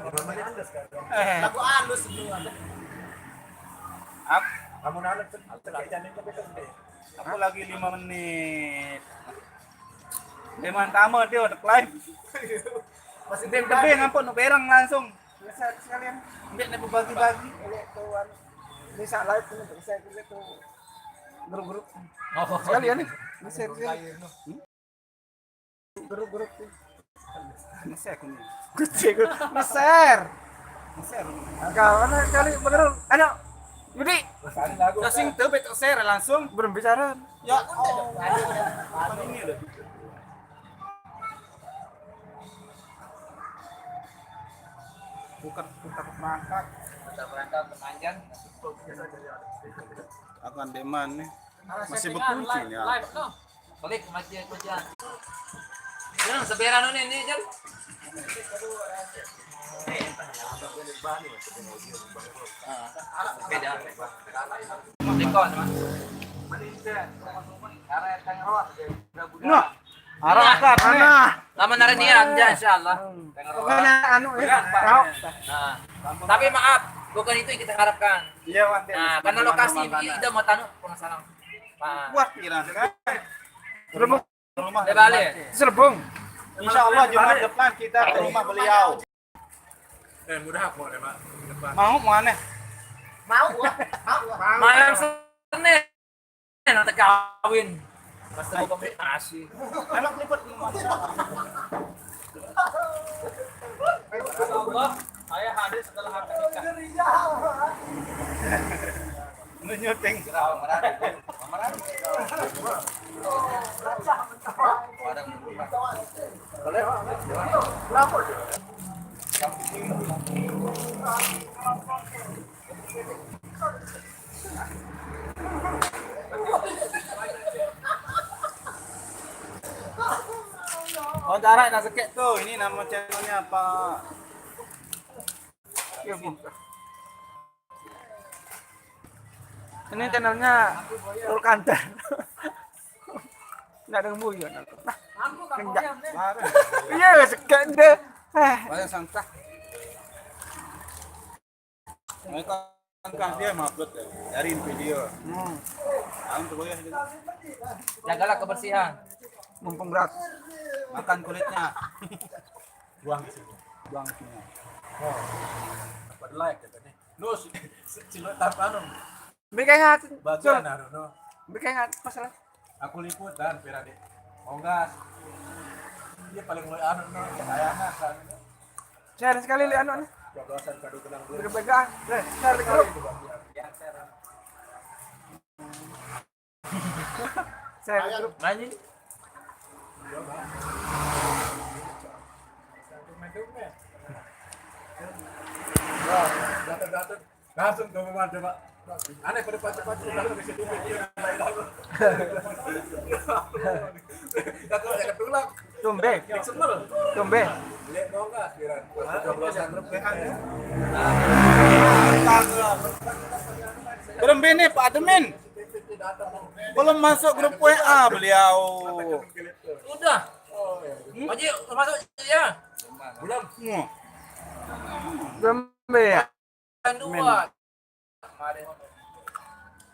Lagu halus dulu ada. Kamu nalar aku lagi 5 menit. Memang tamu dia udah live. Masih Dem tebing ampun berang langsung. Bisa sekalian. Ambil nih bagi-bagi. Bisa live tuh bisa itu grup-grup Oh, sekalian nih bisa grup-grup tuh Bisa aku nih. kucing share Bisa. kawan kali bener anak Yudi Kasing tebet share langsung. belum bicara Ya. Oh. Apa ini loh? Bukan mangkat. Ada berangkat temanjan. Akan deman nih. Masih berkunci nih. Live no. Balik masjid. Jangan seberan ini Jan. Beda. Dikon, Mas. Nah, harakat nih. Lama nari dia anja insyaallah. mana anu ya tahu Nah, tapi maaf, bukan itu yang kita harapkan. Iya, Wan. Nah, karena lokasi ini udah mau tanu penasaran. Nah, Wah, kira kan. Serembung Rumah udah balik. Serembung Insya Allah Jumat depan kita ke rumah beliau. Mudah apa deh, Pak? Depan. Mau mana? Malam Senin nanti kawin. Pas mau komunikasi. Emang liput Allah, saya hadir setelah akad nikah. menyuting. Oh, cara nak sekek tuh. Ini nama channelnya apa? ini channelnya Rolkanda nggak ada buaya nah kenjak iya sekian deh Banyak sangkah. Mereka kan dia upload dari video. Aku tuh boleh Jagalah kebersihan. mumpung berat makan kulitnya. Buang di sini. Buang semua. Dapat like katanya. No, cilok tapanon. bikin ngat Bagian anu no. bikin ngat masalah Aku liput dan Ferade. Oh gas. Dia paling mulai anu no. Sayangan kan. share sekali lihat anu Jablasan kado kenang dulu. berpegang share di grup share di grup Lanjut. Datang langsung ke rumah coba. Aneh pada pacar-pacar langsung ke situ dia lain-lain. Aku jangan tulang. tumbe Semua. tumbe Lihat dong enggak kira. Jablasan repehan. Belum ini Pak Admin. Belum masuk grup WA beliau. Udah. Oji masuk ya. Belum. Wah. tumbe ya Yang dua. Kemarin